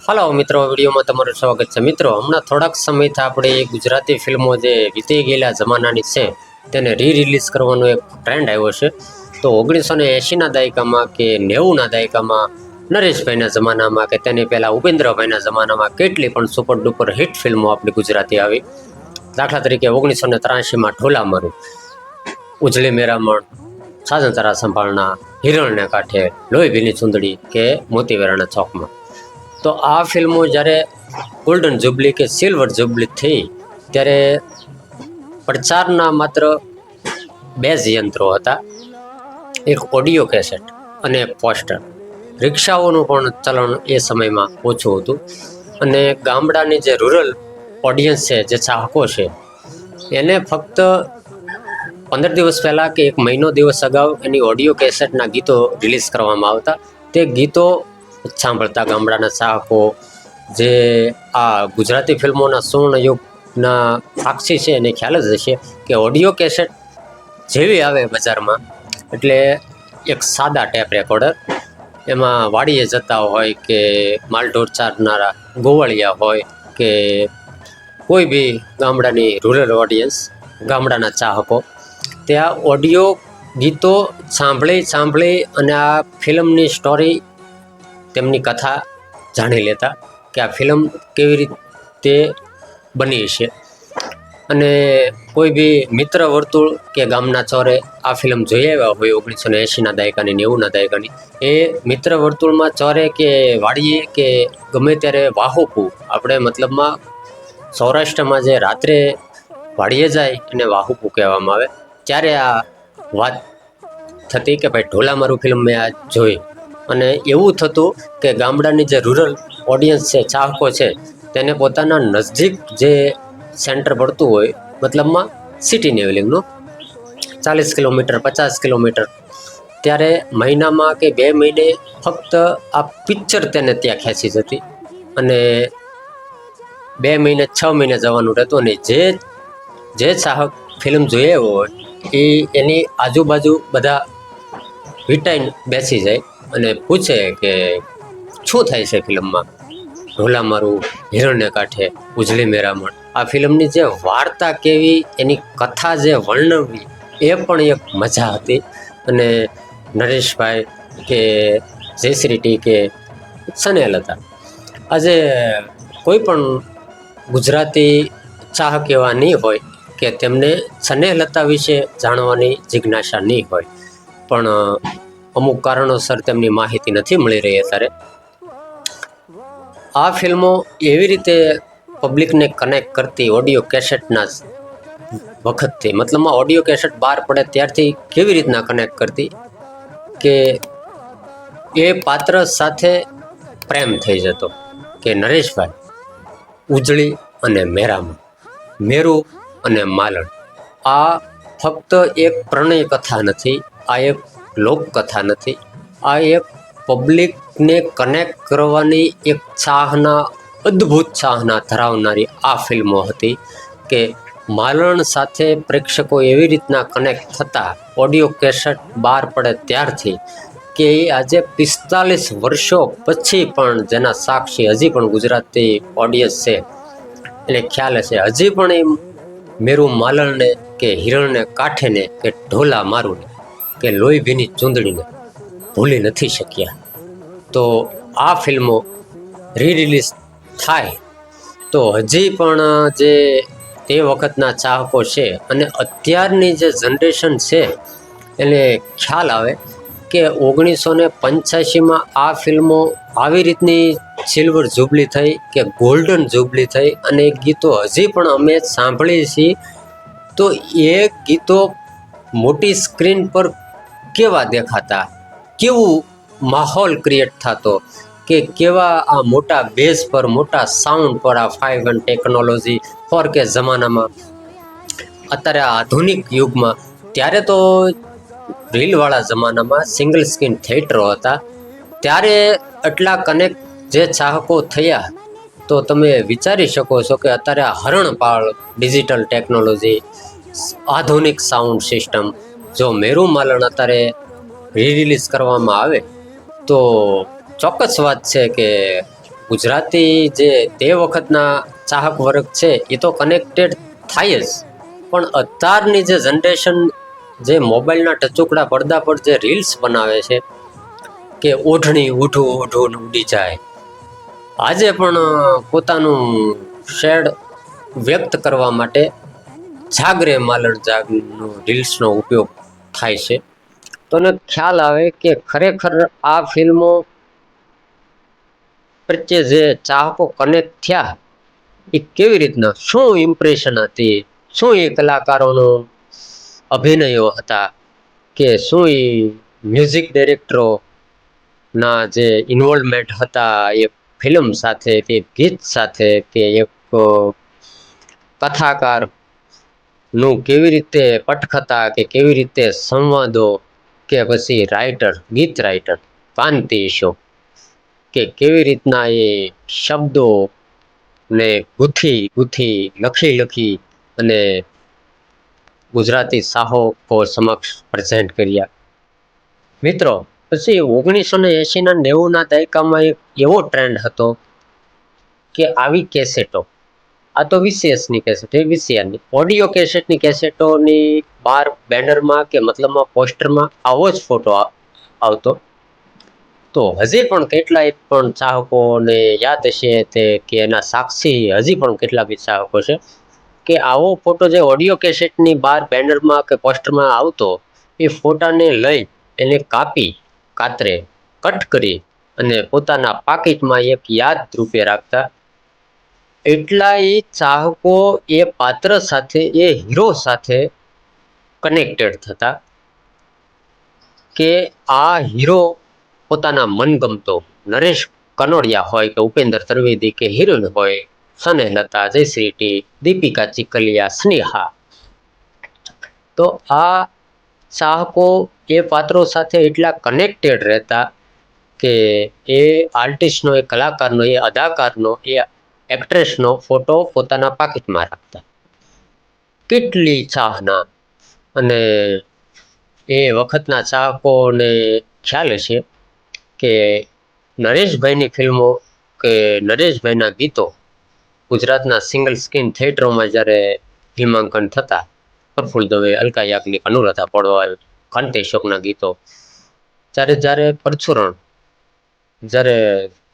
હાલો મિત્રો, વિડીયોમાં તમારું સ્વાગત છે. મિત્રો, હમણાં થોડાક સમયથી આપણે ગુજરાતી ફિલ્મો જે વીતી ગયેલા જમાનાની છે તેને રિલીઝ કરવાનો એક ટ્રેન્ડ આવ્યો છે. તો 1980ના દાયકામાં કે 90ના દાયકામાં નરેશભાઈના જમાનામાં કે તેની પહેલાં ઉપેન્દ્રભાઈના જમાનામાં કેટલી પણ સુપર ડુપર હિટ ફિલ્મો આપણી ગુજરાતી આવી. દાખલા તરીકે 1983માં ઢોલા મારું, ઉજળી મેરામણ, સાજન તારા સંભાળના, હિરણને કાંઠે, લોહી ભીની ચૂંદડી કે મોતીવેરાના ચોકમાં. તો આ ફિલ્મો જ્યારે ગોલ્ડન જુબલી કે સિલ્વર જુબલી થઈ ત્યારે પ્રચારના માત્ર બે જ યંત્રો હતા, એક ઓડિયો કેસેટ અને પોસ્ટર. રિક્ષાઓનું પણ ચલણ એ સમયમાં ઓછું હતું અને ગામડાની જે રૂરલ ઓડિયન્સ છે, જે ચાહકો છે, એને ફક્ત 15 દિવસ પહેલાં કે 1 મહિનો દિવસ અગાઉ એની ઓડિયો કેસેટના ગીતો રિલીઝ કરવામાં આવતા. તે ગીતો સાંભળતા ગામડાના ચાહકો, જે આ ગુજરાતી ફિલ્મોના સુવર્ણ યુગના સાક્ષી છે એને ખ્યાલ જ હશે કે ઓડિયો કેસેટ જેવી આવે બજારમાં એટલે એક સાદા ટેપ રેકોર્ડર, એમાં વાડીએ જતા હોય કે માલઢોર ચારનારા ગોવાળિયા હોય કે કોઈ બી ગામડાની રૂરલ ઓડિયન્સ, ગામડાના ચાહકો ત્યાં ઓડિયો ગીતો સાંભળી અને આ ફિલ્મની સ્ટોરી, તેમની કથા જાણી લેતા કે આ ફિલ્મ કેવી રીતે બની છે. અને કોઈ બી મિત્ર વર્તુળ કે ગામના ચોરે આ ફિલ્મ જોઈ આવ્યા હોય 1980ના દાયકાની 90ના દાયકાની, એ મિત્ર વર્તુળમાં ચોરે કે વાડીએ કે ગમે ત્યારે વાહોપું, આપણે મતલબમાં સૌરાષ્ટ્રમાં જે રાત્રે વાડીએ જાય એને વાહોપું કહેવામાં આવે, ત્યારે આ વાત થતી કે ભાઈ ઢોલા મારું ફિલ્મ મેં આ જોઈ. અને એવું થતું કે ગામડાની જે રૂરલ ઓડિયન્સ છે, ચાહકો છે, તેને પોતાના નજદીક જે સેન્ટર પડતું હોય, મતલબમાં સિટી લેવલિંગનું 40 કિલોમીટર 50 કિલોમીટર, ત્યારે મહિનામાં કે 2 મહિને ફક્ત આ પિક્ચર તેને ત્યાં ખેંચી જતી અને 2 મહિને 6 મહિને જવાનું રહેતું. અને જે ચાહક ફિલ્મ જોઈએ હોય એ એની આજુબાજુ બધા વિટાઈને બેસી જાય અને પૂછે કે શું થાય છે ફિલ્મમાં. ઢોલા મારું, હિરણને કાંઠે, ઉજળી મેરામણ, આ ફિલ્મની જે વાર્તા કેવી, એની કથા જે વર્ણવવી, એ પણ એક મજા હતી. અને નરેશભાઈ કે જયશ્રી કે સનેલ હતા. આજે કોઈ પણ ગુજરાતી ચાહક એવા નહીં હોય કે તેમને સ્નેહલતા વિશે જાણવાની જિજ્ઞાસા નહીં હોય, પણ અમુક કારણોસર તેમની માહિતી નથી મળી રહી. અત્યારે આ ફિલ્મો એવી રીતે પબ્લિકને કનેક્ટ કરતી ઓડિયો કેસેટના વખતથી, મતલબમાં ઓડિયો કેસેટ બહાર પડે ત્યારથી કેવી રીતના કનેક્ટ કરતી કે એ પાત્ર સાથે પ્રેમ થઈ જતો કે નરેશભાઈ, ઉજળી અને મેરામણ, મેરુ અને માલણ, આ ફક્ત એક પ્રણય કથા નથી, આ એક લોકકથા નથી, આ એક પબ્લિકને કનેક્ટ કરવાની એક ચાહના, અદ્ભુત ચાહના ધરાવનારી આ ફિલ્મો હતી કે માલણ સાથે પ્રેક્ષકો એવી રીતના કનેક્ટ થતા ઓડિયો કેસેટ બહાર પડે ત્યારથી કે એ આજે 45 વર્ષો પછી પણ જેના સાક્ષી હજી પણ ગુજરાતી ઓડિયન્સ છે એને ખ્યાલ હશે, હજી પણ એ મેરુ માલણને કે હિરણને કાંઠેને કે ઢોલા મારુંને કે લોહી ભીની ચૂંદડીને ભૂલી નથી શક્યા. તો આ ફિલ્મો રિલીઝ થાય તો હજી પણ જે તે વખતના ચાહકો છે અને અત્યારની જે જનરેશન છે એને ખ્યાલ આવે કે 1985માં આ ફિલ્મો આવી રીતની સિલ્વર જુબલી થઈ કે ગોલ્ડન જુબલી થઈ અને ગીતો હજી પણ અમે સાંભળીએ છીએ. તો એ ગીતો મોટી સ્ક્રીન પર કેવા દેખાતા, કેવું માહોલ ક્રિએટ થતો કે કેવા આ મોટા બેઝ પર, મોટા સાઉન્ડ પર, આ 5G ટેકનોલોજી 4K જમાનામાં, અત્યારે આ આધુનિક યુગમાં, ત્યારે તો રીલવાળા જમાનામાં સિંગલ સ્ક્રીન થિયેટરો હતા, ત્યારે એટલા કનેક્ટ જે ચાહકો થયા. તો તમે વિચારી શકો છો કે અત્યારે આ હરણપાળ ડિજિટલ ટેકનોલોજી, આધુનિક સાઉન્ડ સિસ્ટમ, જો મેરુ માલણ અત્યારે રિલીઝ કરવામાં આવે તો ચોક્કસ વાત છે કે ગુજરાતી જે તે વખતના ચાહક વર્ગ છે એ તો કનેક્ટેડ થાય જ, પણ અત્યારની જે જનરેશન જે મોબાઈલના ટચુકડા પડદા પર જે રીલ્સ બનાવે છે કે ઓઢણી ઉઠું ઉઠું ઉડી જાય, આજે પણ પોતાનું શેડ વ્યક્ત કરવા માટે જાગરે માલણ જાગનું રીલ્સનો ઉપયોગ થાય છે. તો એને ખ્યાલ આવે કે ખરેખર આ ફિલ્મો પ્રત્યે જે ચાહકો કનેક્ટ થયા એ કેવી રીતના, શું ઇમ્પ્રેશન હતી, શું એ કલાકારોનો અભિનયો હતા, કે શું એ મ્યુઝિક ડિરેક્ટરો ના જે ઇન્વોલ્વમેન્ટ હતા એ ફિલ્મ સાથે કે ગીત સાથે, કે એક કથાકાર નું કેવી રીતે પટકથા કે કેવી રીતે સંવાદો, કે પછી રાઇટર ગીત રાઇટર કાંતિ શો કે કેવી રીતના એ શબ્દો ને ગૂંથી ગૂંથી લખી લખી અને ગુજરાતી ચાહકો સમક્ષ પ્રેઝન્ટ કર્યા. મિત્રો પછી 1980ના 90ના દાયકામાં એક એવો ટ્રેન્ડ હતો કે આવી કેસેટો, આ તો VCSની કેસેટ, એ VCRની ઓડિયો કેસેટની કેસેટોની બહાર બેનરમાં કે મતલબમાં પોસ્ટરમાં આવો જ ફોટો આવતો. તો હજી પણ કેટલાય પણ ચાહકોને યાદ હશે તે કે એના સાક્ષી હજી પણ કેટલા બી ચાહકો છે કે આવો ફોટો જે ઓડિયો કેસેટની બહાર બેનરમાં કે પોસ્ટરમાં આવતો, એ ફોટાને લઈ એને કાપી કાતરે કટ કરી અને પોતાના પાકીટમાં એક યાદ રૂપે રાખતા. એટલા એ ચાહકો એ પાત્ર સાથે, એ હીરો સાથે કનેક્ટેડ થતા કે આ હીરો પોતાના મનગમતો નરેશ કનોડિયા હોય કે ઉપેન્દ્ર ત્રિવેદી, કે હિરોઈન હોય સ્નેહલતા, જયશ્રી ટી, દીપિકા ચીકલિયા, સ્નેહા, તો આ ચાહકો એ પાત્રો સાથે એટલા કનેક્ટેડ રહેતા કે એ આર્ટિસ્ટનો, એ કલાકારનો, એ અદાકારનો, એ એક્ટ્રેસનો ફોટો પોતાના પાકીટમાં રાખતા. કેટલી ચાહના! અને એ વખતના ચાહકોને ખ્યાલ હશે કે નરેશભાઈની ફિલ્મો કે નરેશભાઈના ગીતો ગુજરાતના સિંગલ સ્ક્રીન થિયેટરોમાં જ્યારે ફિલ્માંકન થતા, પ્રફુલ્લ દવે, અલકા યાજ્ઞિક, અનુરાધા પૌડવાલ, કાંતિ અશોકના ગીતો, જ્યારે પરચુરણ જ્યારે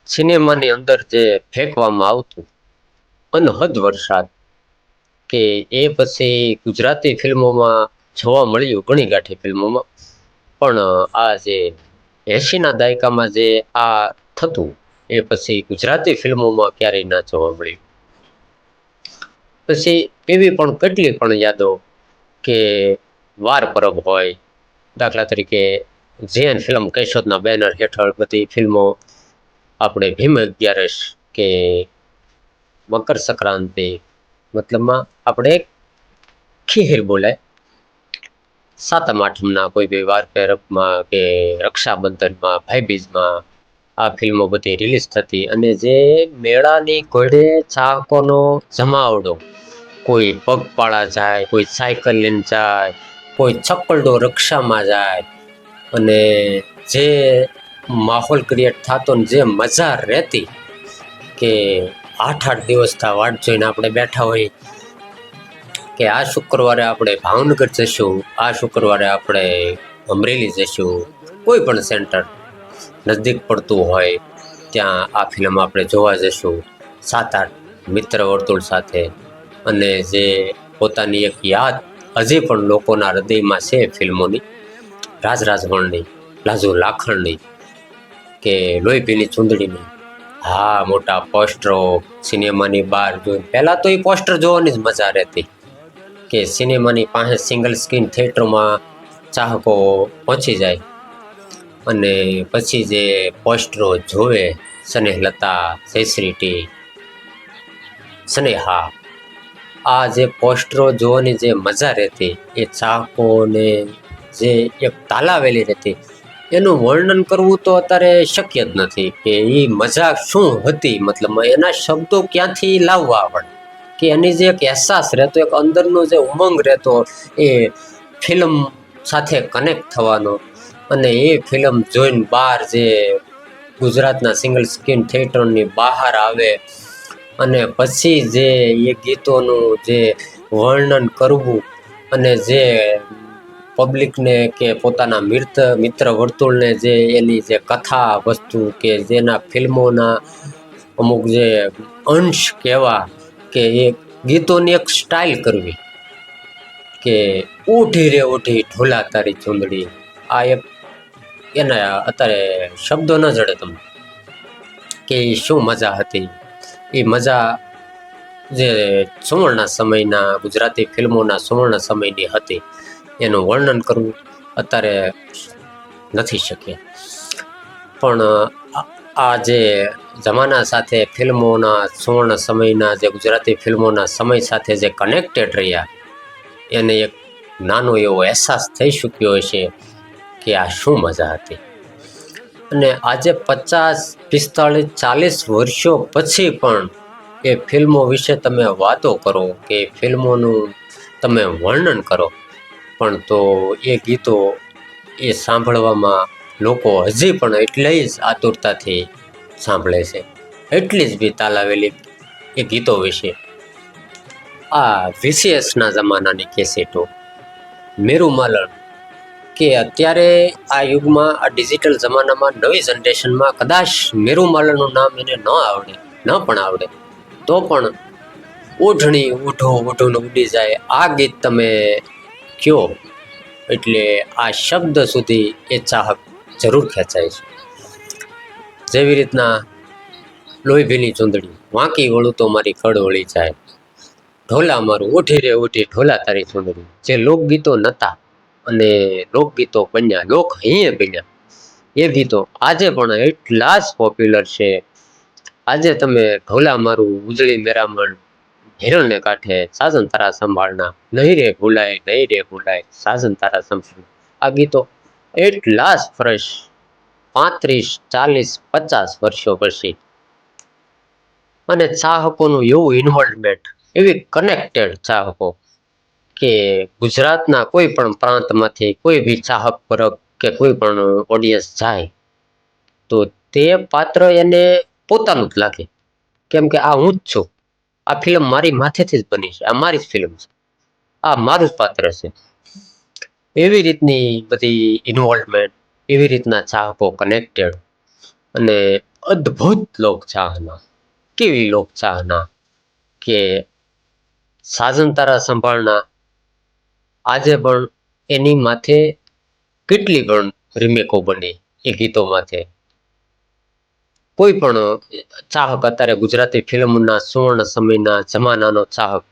સિનેમાની અંદર જે ફેંકવામાં આવતું અનહદ વરસાદ, કે એ પછી ગુજરાતી ફિલ્મોમાં જોવા મળ્યું ઘણી ગાંઠી ફિલ્મોમાં, પણ આ જે 80ના દાયકામાં જે આ થતું એ પછી ગુજરાતી ફિલ્મોમાં ક્યારેય ના જોવા મળ્યું. પછી એવી પણ કેટલી પણ યાદો કે વાર પરબ હોય, દાખલા તરીકે જૈન ફિલ્મ કેશોદના બેનર હેઠળ બધી ફિલ્મો, આપણે ભીમ અગિયારસ કે મકર સંક્રાંતિ, મતલબમાં આપણે ખીહેર બોલાય, સાતમ આઠમના કોઈ બી વાર પરબમાં કે રક્ષાબંધનમાં, ભાઈબીજમાં આ ફિલ્મો બધી રિલીઝ થતી. અને જે મેળાની ઘોડે ચાહકોનો જમાવડો, કોઈ પગપાળા જાય, કોઈ સાયકલ લઈને જાય, કોઈ છકલડો રક્ષામાં જાય, અને જે માહોલ ક્રિએટ થતો ને જે મજા રહેતી કે 8-8 દિવસથી વાટ જોઈને આપણે બેઠા હોય કે આ શુક્રવારે આપણે ભાવનગર જઈશું, આ શુક્રવારે આપણે અમરેલી જઈશું, કોઈ પણ સેન્ટર નજદીક પડતું હોય ત્યાં આ ફિલ્મ આપણે જોવા જઈશું 7-8 મિત્ર વર્તુળ સાથે. અને જે પોતાની એક યાદ હજી પણ લોકોના હૃદયમાં છે ફિલ્મોની, રાજ રાજવણની, લાજુ લાખણની, કે લોહી પીલી ચૂંદડીની, હા મોટા પોસ્ટરો સિનેમાની બહાર જોઈ, પહેલાં તો એ પોસ્ટર જોવાની જ મજા રહેતી કે સિનેમાની પાસે સિંગલ સ્ક્રીન થિયેટરમાં ચાહકો પહોંચી જાય અને પછી જે પોસ્ટરો જોવે, સ્નેહલતા, જયશ્રી ટી, સ્નેહા, આ જે પોસ્ટરો જોવાની જે મજા રહેતી એ ચાહકોને જે એક તાલાવેલી રહેતી, એનું વર્ણન કરવું તો અત્યારે શક્ય જ નથી કે એ મજા શું હતી. મતલબ એના શબ્દો ક્યાંથી લાવવા પડે કે એની જે એક અહેસાસ રહેતો, એક અંદરનો જે ઉમંગ રહેતો એ ફિલ્મ સાથે કનેક્ટ થવાનો, અને એ ફિલ્મ જોઈને બહાર જે ગુજરાતના સિંગલ સ્ક્રીન થિયેટરની બહાર આવે અને પછી જે એ ગીતોનું જે વર્ણન કરવું અને જે પબ્લિકને કે પોતાના મિત્ર વર્તુળને જે એની જે કથા વસ્તુ કે જેના ફિલ્મોના અમુક જે અંશ કહેવા કે એ ગીતોની એક સ્ટાઇલ કરવી કે ઉઠી રે ઉઠી ઢોલા તારી ચૂંદડી, આ એક એના અત્યારે શબ્દો ન જડે તમને કે એ શું મજા હતી. એ મજા જે સુવર્ણ સમયના ગુજરાતી ફિલ્મોના સુવર્ણ સમયની હતી એનું વર્ણન કરવું અત્યારે નથી શક્ય. પણ આ જે જમાના સાથે ફિલ્મોના સુવર્ણ સમયના જે ગુજરાતી ફિલ્મોના સમય સાથે જે કનેક્ટેડ રહ્યા એને એક નાનો એવો અહેસાસ થઈ શક્યો હશે કે આ શું મજા હતી. અને આજે 50, 45, 40 વર્ષો પછી પણ એ ફિલ્મો વિશે તમે વાતો કરો કે ફિલ્મોનું તમે વર્ણન કરો પણ તો એ ગીતો એ સાંભળવામાં લોકો હજી પણ એટલી જ આતુરતાથી સાંભળે છે, એટલી જ બી તાલાવેલી એ ગીતો વિશે. આ VCSના જમાનાની કેસેટો, મેરુ માલણ, કે અત્યારે આ યુગમાં આ ડિજિટલ જમાનામાં નવી જનરેશનમાં કદાચ મેરુ માલણનું નામ એને ન આવડે, ન પણ આવડે તો પણ ઓઢણી ઉઠો ઉઠું ઉડી જાય આ ગીત તમે કયો એટલે આ શબ્દ સુધી એ ચાહક જરૂર ખેંચાય છે. જેવી રીતના લોહી ભીની ચૂંદડી, વાંકી વળું તો મારી કડ વળી જાય, ઢોલા મારું ઉઠી રે ઉઠી ઢોલા તારી ચૂંદડી, જે લોકગીતો નહોતા અને લોકગીતો બન્યા, લોક હૈયે બન્યા, એ ગીતો આજે પણ એટલા જ પોપ્યુલર છે. આજે તમે ઢોલા મારું ઉજળી મેરામણ, હિરણને કાંઠે, સાજન તારા સંભાળના, નહીં રે ભૂલાય નહીં રે ભૂલાય, સાજન તારા સંભાળના, આ ગીતો એટલા જ ફ્રેશ 35, 40, 50 વર્ષો પછી અને ચાહકોનું એવું ઇન્વોલ્વમેન્ટ, એવી કનેક્ટેડ ચાહકો કે ગુજરાતના કોઈ પણ પ્રાંતમાંથી કોઈ બી ચાહક વર્ગ કે કોઈ પણ ઓડિયન્સ જાય તો તે પાત્ર એને પોતાનું જ લાગે, કેમ કે આ હું જ છું, આ ફિલ્મ મારી માથેથી જ બની છે, આ મારી જ ફિલ્મ છે, આ મારું જ પાત્ર છે. એવી રીતની બધી ઇન્વોલ્વમેન્ટ, એવી રીતના ચાહકો કનેક્ટેડ અને અદ્ભુત લોકચાહના, કેવી લોકચાહના કે સાજન તારા સંભાળના આજે પણ એની માથે કેટલી પણ રિમેકો બની એ ગીતો માથે. કોઈ પણ ચાહક અત્યારે ગુજરાતી ફિલ્મના સુવર્ણ સમયના જમાનાનો ચાહક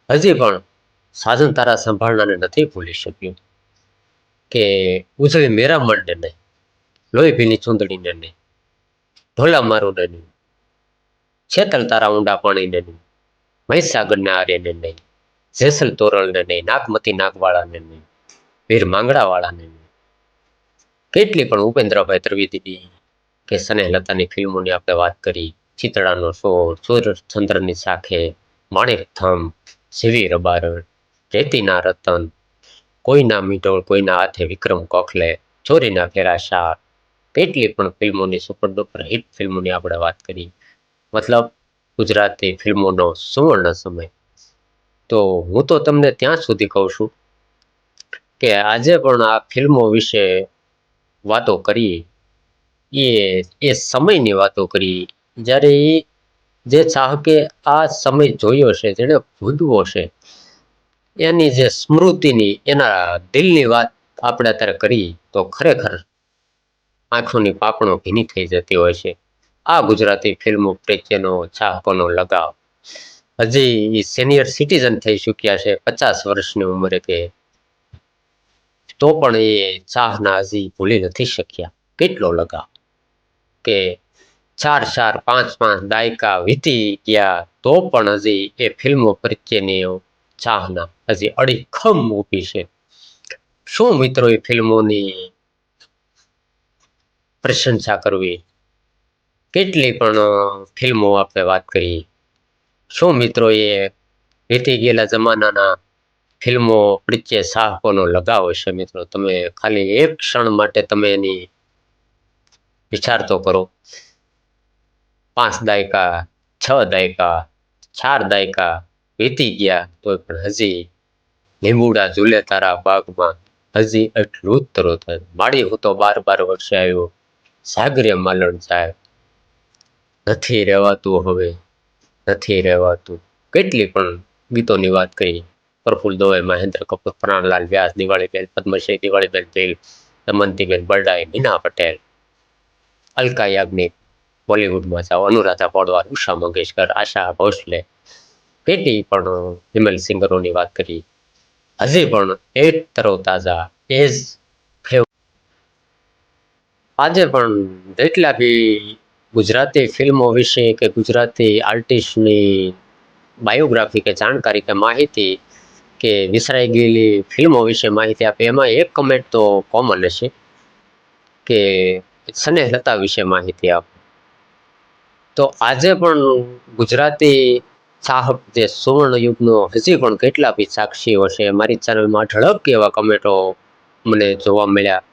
હજી પણ સાજન તારા સંભાળનાને નથી ભૂલી શક્યું કે ઉજળી મેરામણને નહીં, લોહી ભીની ચૂંદડીને નહીં, ઢોલા મારુંને નહીં, છેતલ તારા ઊંડા પાણીને નહીં, મહીસાગરને આર્યને નહીં, જેસલ તોરલને નહીં, નાગમતી નાગવાળાને નહીં, વીર માંગડાવાળાને નહીં, કેટલી પણ ઉપેન્દ્રભાઈ ત્રિવેદીની કે સ્નેહલતાની ફિલ્મોની આપણે વાત કરી, ચિતડાનો સોળ, સૂર્યચંદ્રની સાખે, માણેકથમ, સીવી રબારણ, રેતીના રતન, કોઈના મીટોળ કોઈના હાથે વિક્રમ કોખલે, ચોરીના ફેરા શાહ, કેટલી પણ ફિલ્મોની સુપર ડુપર હિટ ફિલ્મોની આપણે વાત કરી. મતલબ ગુજરાતી ફિલ્મોનો સુવર્ણ સમય. તો હું તો તમને ત્યાં સુધી કહું છું કે આજે પણ આ ફિલ્મો વિશે વાતો કરી એ સમયની વાતો કરી જ્યારે એ જે ચાહકે આ સમય જોયો છે, જેને ભૂલવો છે, એની જે સ્મૃતિની એના દિલની વાત આપણે અત્યારે કરી તો ખરેખર આંખોની પાપણો ભીની થઈ જતી હોય છે. આ ગુજરાતી ફિલ્મો પ્રત્યેનો ચાહકોનો લગાવ હજી સિનિયર સિટીઝન થઈ ચૂક્યા છે 50 વર્ષની ઉંમરે કે તો પણ એ ચાહના હજી ભૂલી નથી શક્યા. કેટલો લગાવ કે 4, 4, 5, 5 દાયકા વીતી ગયા તો પણ હજી એ ફિલ્મો પ્રત્યેની ચાહના હજી અડીખમ ઊભી છે. શું મિત્રો એ ફિલ્મોની પ્રશંસા કરવી, કેટલી પણ ફિલ્મો આપણે વાત કરી, શું મિત્રો એ વીતી ગયેલા જમાનાના ફિલ્મો પ્રત્યે ચાહકોનો લગાવ હશે. મિત્રો તમે ખાલી એક ક્ષણ માટે તમે એની વિચાર તો કરો, 5 દાયકા, 6 દાયકા, 4 દાયકા વીતી ગયા તોય પણ હજી લીંબુડા ઝૂલે તારા બાગમાં હજી એટલું જ તરો થાય. માડી હું તો 12 વર્ષે આવ્યો, સાગરે માલણ સાહેબ નથી રહેવાતું, હવે નથી રહેવાતું. કેટલી પણ ગીતોની વાત કરી. પ્રફુલ્લ દવે, મહેન્દ્ર કપૂર, પ્રાણલાલ વ્યાસ, દિવાળીબેન પદ્મશ્રી, દિવાળીબેન તેલ, દમંતીબેન બરડાઈ, મીના પટેલ, અલકા યાજ્ઞિક, બોલિવૂડમાં જાઓ, અનુરાધા પૌડવાલ, ઉષા મંગેશકર, આશા ભોસલે, કેટલી પણ ફિમેલ સિંગરોની વાત કરી. હજી પણ એ જ તરોતાજા, એ જ આજે પણ જેટલા બી ગુજરાતી ફિલ્મો વિશે કે ગુજરાતી આર્ટિસ્ટની બાયોગ્રાફી કે જાણકારી કે માહિતી કે વિસરાઈ ગયેલી ફિલ્મો વિશે માહિતી આપે, એમાં એક કમેન્ટ તો કોમન હશે કે સ્નેહલતા વિશે માહિતી આપો. તો આજે પણ ગુજરાતી ચાહક જે સુવર્ણ યુગનો હજી પણ કેટલા બી સાક્ષીઓ છે. મારી ચેનલમાં ઝડપ એવા કમેન્ટો મને જોવા મળ્યા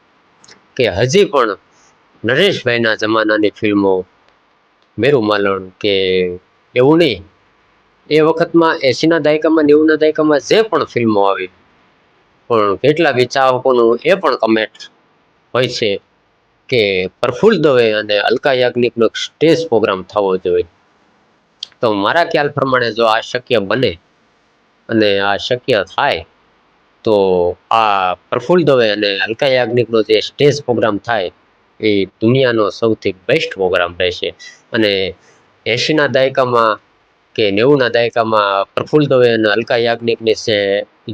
કે હજી પણ નરેશભાઈના જમાનાની ફિલ્મો, મેરુ માલણ કે એવું નહીં, એ વખતમાં 80ના દાયકામાં 90ના દાયકામાં જે પણ ફિલ્મો આવી, પણ કેટલા બી ચાહકોનું એ પણ કમેન્ટ હોય છે કે પ્રફુલ્લ દવે અને અલકા યાજ્ઞિકનો સ્ટેજ પ્રોગ્રામ થવો જોઈએ. તો મારા ખ્યાલ પ્રમાણે જો આ શક્ય બને અને આ શક્ય થાય તો આ પ્રફુલ્લ દવે અને અલકા યાજ્ઞિકનો જે સ્ટેજ પ્રોગ્રામ થાય એ દુનિયાનો સૌથી બેસ્ટ પ્રોગ્રામ રહેશે. અને 80ના દાયકામાં કે 90ના દાયકામાં પ્રફુલ્લ દવે અને અલકા યાજ્ઞિકની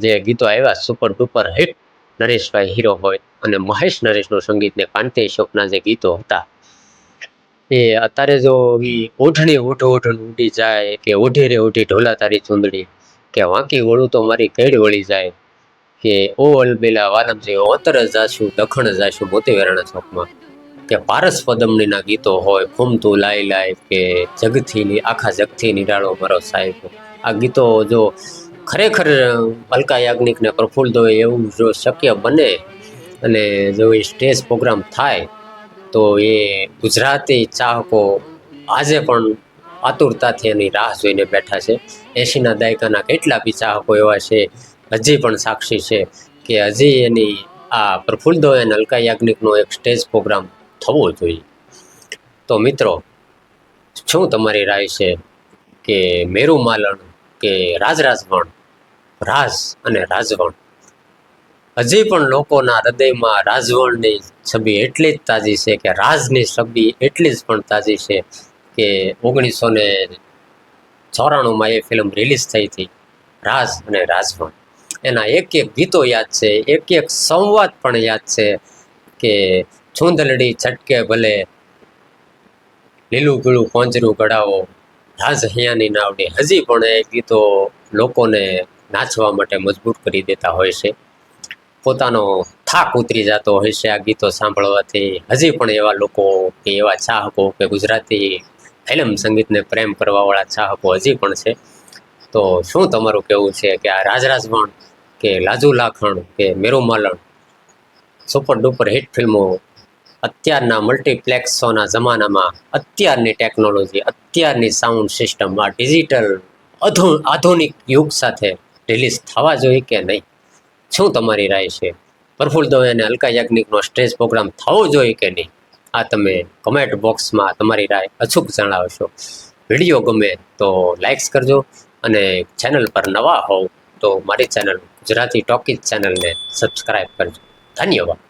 જે ગીતો આવ્યા સુપર ડુપર હિટ, નરેશભાઈ હીરો હોય અને મહેશ નરેશનું સંગીત ને કાંતિ અશોકના જે ગીતો હતા, એ અત્યારે જો ઓઢણી ઓઢ ઓઢણ ઉડી જાય કે ઓઢી રે ઓઢી ઢોલા તારી ચૂંદડી કે વાંકી વળું તો મારી કેડ વળી જાય કે ઓ અલબેલા વાલમજી ઓતર જાશું દખણ જાશું મોતી વેરાણા ચોકમાં, કે પારસ પદમણીના ગીતો હોય, ફૂમતું લાઈ લાઈ કે જગથી આખા જગથી નિરાળો મારો સાહેબ, આ ગીતો જો ખરેખર અલકા યાજ્ઞિક ને પ્રફુલ્લ દવે એવું જો શક્ય બને અને જો એ સ્ટેજ પ્રોગ્રામ થાય તો એ ગુજરાતી ચાહકો આજે પણ આતુરતાથી એની રાહ જોઈને બેઠા છે. 80ના દાયકાના કેટલા બી ચાહકો એવા છે, હજી પણ સાક્ષી છે કે હજી એની આ પ્રફુલ્લ દવે અને અલકા યાજ્ઞિકનો એક સ્ટેજ પ્રોગ્રામ થવો જોઈએ. તો મિત્રો, શું તમારી રાય છે કે મેરુ માલણ કે રાજરાજવણ, રાજ અને રાજવણ, હજી પણ લોકોના હૃદયમાં રાજવણની છબી એટલી જ તાજી છે કે રાજની છબી એટલી જ પણ તાજી છે કે 1994માં એ ફિલ્મ રિલીઝ થઈ હતી, રાજ અને રાજવણ. એના એક એક ગીતો યાદ છે, એક એક સંવાદ પણ યાદ છે કે ચૂંદલડી છટકે ભલે, લીલું પીળું પોંચરું ગળાવો, રાજ હૈયાની નાવડી. હજી પણ એ ગીતો લોકોને નાચવા માટે મજબૂર કરી દેતા હોય છે. પોતાનો થાક ઉતરી જતો હોય છે આ ગીતો સાંભળવાથી. હજી પણ એવા લોકો કે એવા ચાહકો કે ગુજરાતી ફિલ્મ સંગીતને પ્રેમ કરવાવાળા ચાહકો હજી પણ છે. તો શું તમારું કહેવું છે કે આ રાજરાજવણ કે લાજુ લાખણ કે મેરુ માલણ સુપર ડુપર હિટ ફિલ્મો અત્યારના મલ્ટીપ્લેક્સોના જમાનામાં, અત્યારની ટેકનોલોજી, અત્યારની સાઉન્ડ સિસ્ટમ, આ ડિજિટલ આધુનિક યુગ સાથે રિલીઝ થવા જોઈએ કે નહીં? શું તમારી રાય છે? પ્રફુલ્લ દવે અને અલકા યાજ્ઞિકનો સ્ટેજ પ્રોગ્રામ થવો જોઈએ કે નહીં? આ તમે કમેન્ટ બોક્સમાં તમારી રાય અચૂક જણાવશો. વિડીયો ગમે તો લાઇક્સ કરજો અને ચેનલ પર નવા હોવ તો મારી ચેનલ ગુજરાતી ટોકીઝ ચેનલને સબસ્ક્રાઈબ કરજો. ધન્યવાદ.